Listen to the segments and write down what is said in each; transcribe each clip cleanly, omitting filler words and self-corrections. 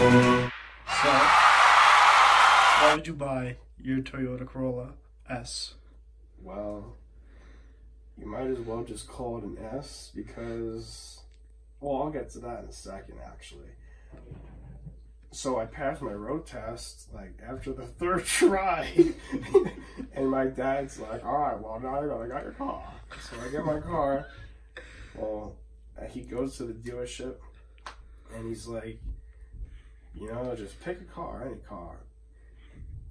So, why did you buy your Toyota Corolla S? Well, you might as well just call it an S because, well, I'll get to that in a second, actually. So I passed my road test, like, after the third try. And my dad's like, all right, well, now I got your car. So I get my car. Well, he goes to the dealership, and he's like, you know, just pick a car, any car.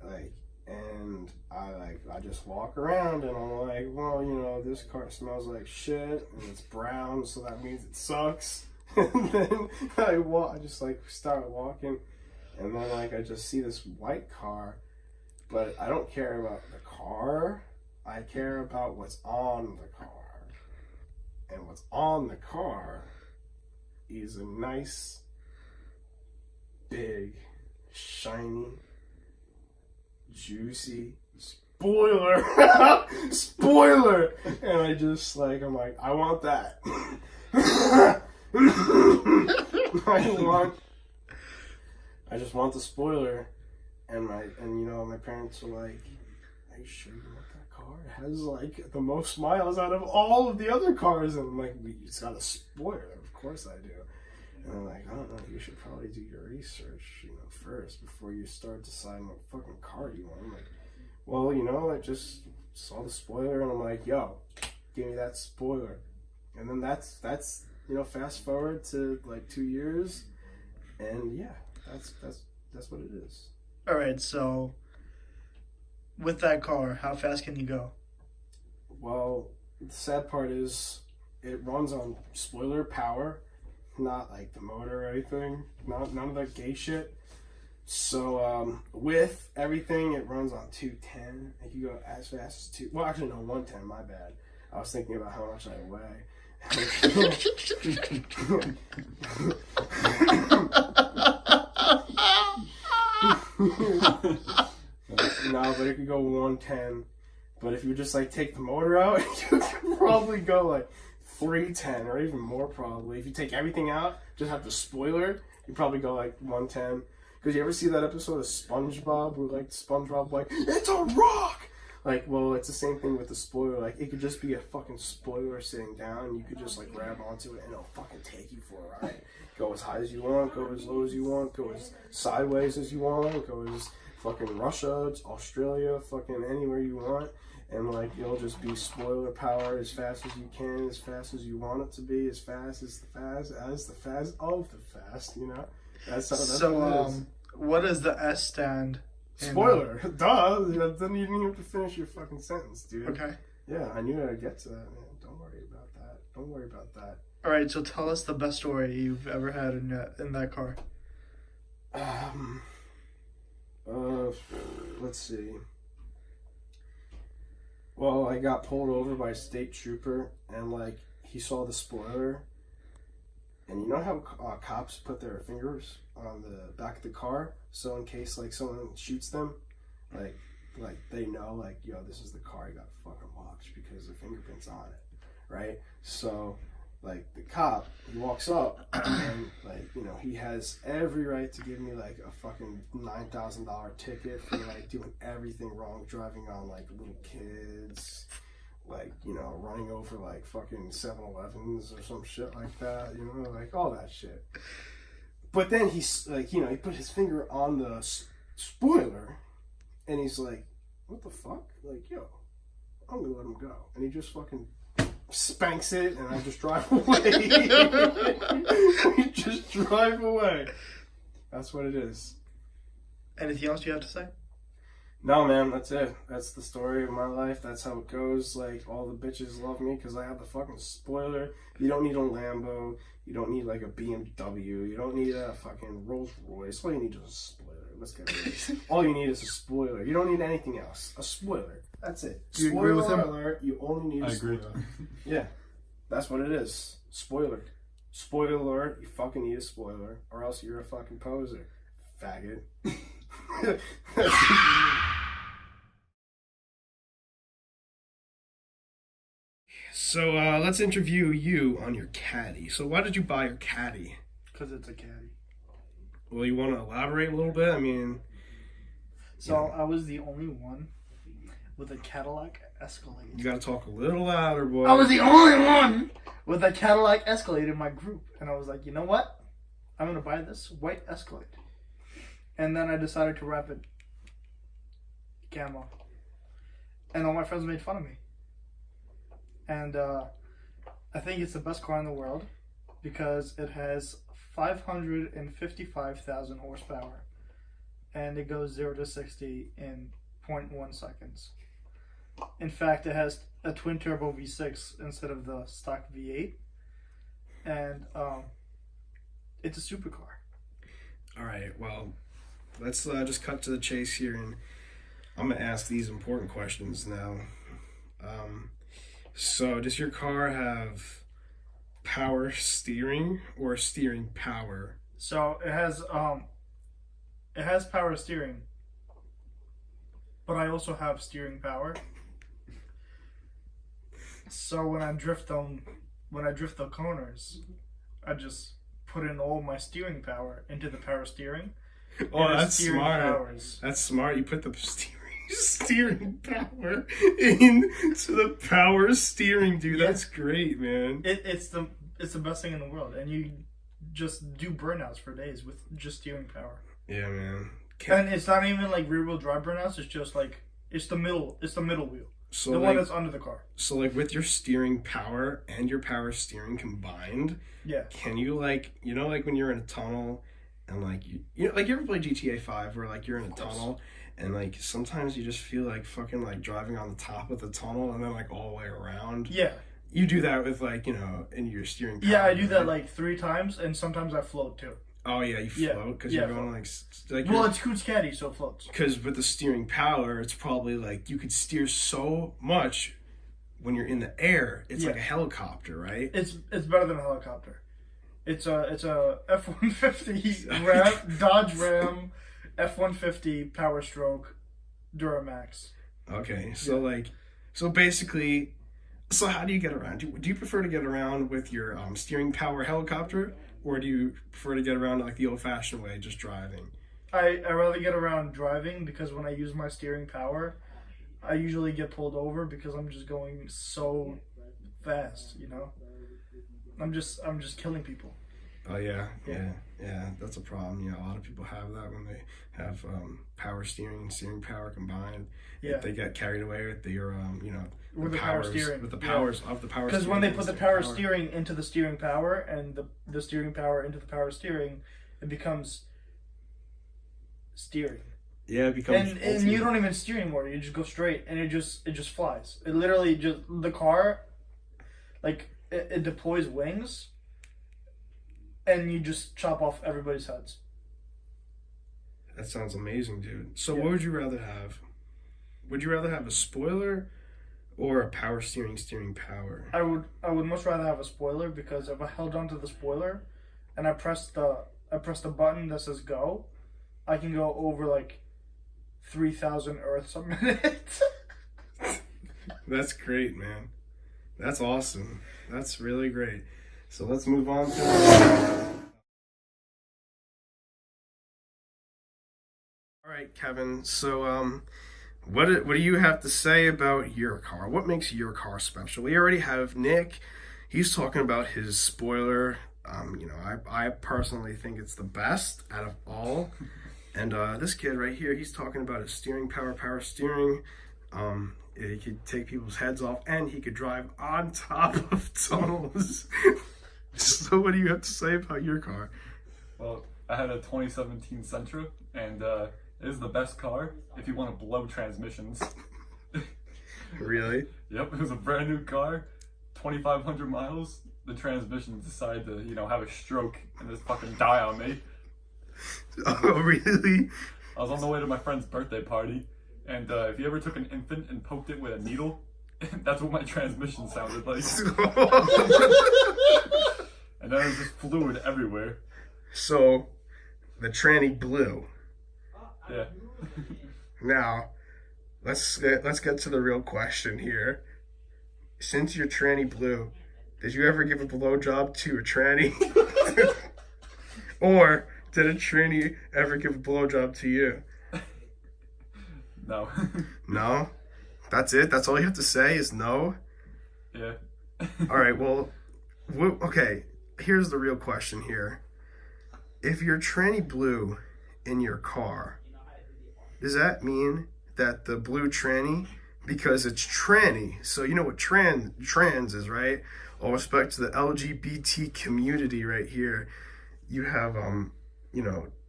Like, and I just walk around, and I'm like, well, you know, this car smells like shit, and it's brown, so that means it sucks. And then I just like start walking, and then like I just see this white car, but I don't care about the car. I care about what's on the car. And what's on the car is a nice, big, shiny, juicy spoiler. Spoiler! And I just like, I'm like, I want that. I just want the spoiler. And you know, my parents were like, are you sure you want that car? It has like the most miles out of all of the other cars. And I'm like, it's got a spoiler. Of course I do. And I'm like, I don't know, you should probably do your research, you know, first before you start deciding what fucking car you want. I'm like, well, you know, I just saw the spoiler and I'm like, yo, give me that spoiler. And then that's you know, fast forward to like 2 years, and yeah, that's what it is. All right, so with that car, how fast can you go? Well, the sad part is it runs on spoiler power, not like the motor or anything, none of that gay shit. So with everything, it runs on 210. If you go as fast as 110. My bad. I was thinking about how much I weigh. No, but it could go 110. But if you just like take the motor out, you could probably go like 310 or even more probably. If you take everything out, just have the spoiler, you probably go like 110. Because you ever see that episode of SpongeBob where like SpongeBob like, it's a rock! Like, well, it's the same thing with the spoiler. Like, it could just be a fucking spoiler sitting down, and you could just like grab onto it and it'll fucking take you for a ride. Go as high as you want, go as low as you want, go as sideways as you want, go as fucking Russia, Australia, fucking anywhere you want. And like, it'll just be spoiler power as fast as you can, as fast as you want it to be, as fast as the fast of the fast, you know? That's So, what it is. what does the S stand? Spoiler. Duh. Then you didn't have to finish your fucking sentence, dude. Okay. Yeah, I knew I'd get to that, man. Don't worry about that. Don't worry about that. All right, so tell us the best story you've ever had in that car. Let's see. Well, I got pulled over by a state trooper, and like he saw the spoiler. And you know how cops put their fingers on the back of the car, so in case like someone shoots them, like they know like, yo, this is the car you gotta fucking watch because the fingerprint's on it, right? So like the cop, he walks up and like, you know, he has every right to give me like a fucking $9,000 ticket for like doing everything wrong, driving on like little kids, like, you know, running over like fucking 7-Elevens or some shit like that, you know, like all that shit. But then he's like, you know, he put his finger on the spoiler and he's like, what the fuck? Like, yo, I'm gonna let him go. And he just fucking spanks it and I just drive away. We just drive away. That's what it is. Anything else you have to say? No, man, that's it. That's the story of my life. That's how it goes. Like, all the bitches love me because I have the fucking spoiler. You don't need a Lambo. You don't need, like, a BMW. You don't need a fucking Rolls Royce. All you need is a spoiler. Let's get it. All you need is a spoiler. You don't need anything else. A spoiler. That's it. Do you agree with him? Alert, you only need a spoiler. I agree. Yeah, that's what it is. Spoiler. Spoiler alert, you fucking need a spoiler. Or else you're a fucking poser. Faggot. So let's interview you on your caddy. So why did you buy your caddy? Because it's a caddy. Well, you want to elaborate a little bit? I mean, So I was the only one with a Cadillac Escalade. you got to talk a little louder, boy. I was the only one with a Cadillac Escalade in my group. And I was like, you know what? I'm going to buy this white Escalade. And then I decided to wrap it camo. And all my friends made fun of me. And I think it's the best car in the world because it has 555,000 horsepower. And it goes 0 to 60 in 0.1 seconds. In fact, it has a twin turbo V6 instead of the stock V8. And it's a supercar. All right, well, let's just cut to the chase here, and I'm going to ask these important questions now. So, does your car have power steering or steering power? So it has power steering, but I also have steering power. So when I drift the corners, I just put in all my steering power into the power steering. Oh, and that's steering smart. powers. That's smart. You put the steering power into the power steering, dude. Yeah. That's great, man. It's the best thing in the world, and you just do burnouts for days with just steering power. Yeah, man. And it's not even like rear wheel drive burnouts. It's just like it's the middle wheel, So the like, one that's under the car. so like with your steering power and your power steering combined, Yeah. can you like like when you're in a tunnel and like you know like you ever play GTA 5 where like you're in a tunnel and like sometimes you just feel like fucking like driving on the top of the tunnel and then like all the way around. Yeah. You do that with like in your steering power. Yeah, I do that right? like 3 times, and sometimes I float too. Oh yeah, you Yeah. float because Yeah, you're going like Well, it's Coots Caddy, so it floats. because with the steering power, it's probably like you could steer so much when you're in the air. It's like a helicopter, right? It's better than a helicopter. It's a F-150 Ram, Dodge Ram F-150 Power Stroke Duramax. Okay, so basically, so how do you get around? Do you prefer to get around with your steering power helicopter, or do you prefer to get around like the old-fashioned way, just driving? I rather get around driving because when I use my steering power, I usually get pulled over because I'm just going so fast, you know? I'm just killing people. Oh yeah. That's a problem. A lot of people have that when they have power steering and steering power combined. Yeah. They get carried away with their With the power steering. with the powers of the power. Because when they put the steering power steering into the steering power and the steering power into the power steering, it becomes steering. Yeah, it becomes And you don't even steer anymore. You just go straight, and it just flies. It literally just the car, like it deploys wings, and you just chop off everybody's heads. That sounds amazing, dude. So Yeah. what would you rather have? Would you rather have a spoiler or a power steering power? I would much rather have a spoiler because if I held onto the spoiler, and I pressed the button that says go, I can go over like 3,000 Earths a minute. That's great, man. That's awesome. That's really great. So let's move on to. All right, Kevin. So, what do you have to say about your car? What makes your car special? We already have Nick. He's talking about his spoiler. I personally think it's the best out of all. And this kid right here, he's talking about his steering power steering. He could take people's heads off, and he could drive on top of tunnels. So what do you have to say about your car? Well, I had a 2017 Sentra, and it is the best car if you want to blow transmissions. Really? Yep, it was a brand new car, 2,500 miles. The transmission decided to, have a stroke and just fucking die on me. Oh, really? I was on the way to my friend's birthday party, and if you ever took an infant and poked it with a needle, that's what my transmission sounded like. And there was just fluid everywhere. So, the tranny blew. Yeah. Now, let's get to the real question here. Since your tranny blew, did you ever give a blowjob to a tranny? Or Did a tranny ever give a blowjob to you? No. No? That's it? That's all you have to say is no? Yeah. All right, well, okay, here's the real question here. If your tranny blew in your car, does that mean that the blue tranny, because it's tranny, so you know what trans is, right? All respect to the LGBT community right here. You have,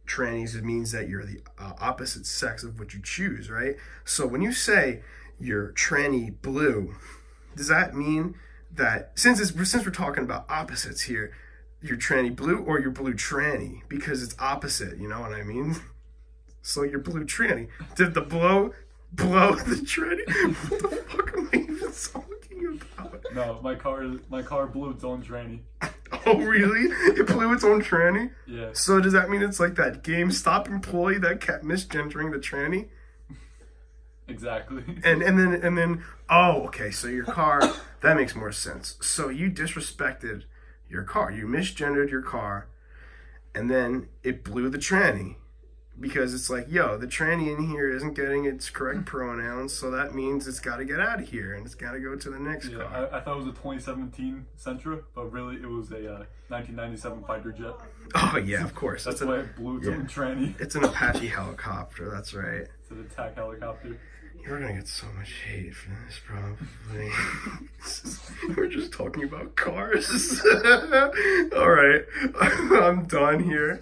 trannies, it means that you're the opposite sex of what you choose, right? So when you say you're tranny blue, does that mean that since we're talking about opposites here, you're tranny blue or you're blue tranny? Because it's opposite, you know what I mean? So you're blue tranny. Did the blow the tranny? What the fuck am I even talking about? No, my car blew its own tranny. Oh really? It blew its own tranny? Yeah. So does that mean it's like that GameStop employee that kept misgendering the tranny? Exactly. And then oh, okay, so your car, that makes more sense. So you disrespected your car. You misgendered your car, and then it blew the tranny. Because it's like, yo, the tranny in here isn't getting its correct pronouns, so that means it's got to get out of here and it's got to go to the next Yeah, car. I thought it was a 2017 Sentra, but really it was a 1997 fighter jet. Oh yeah, of course. That's why it blew its own tranny. It's an Apache helicopter. That's right. It's an attack helicopter. You're gonna get so much hate for this, probably. We're just talking about cars. All right, I'm done here.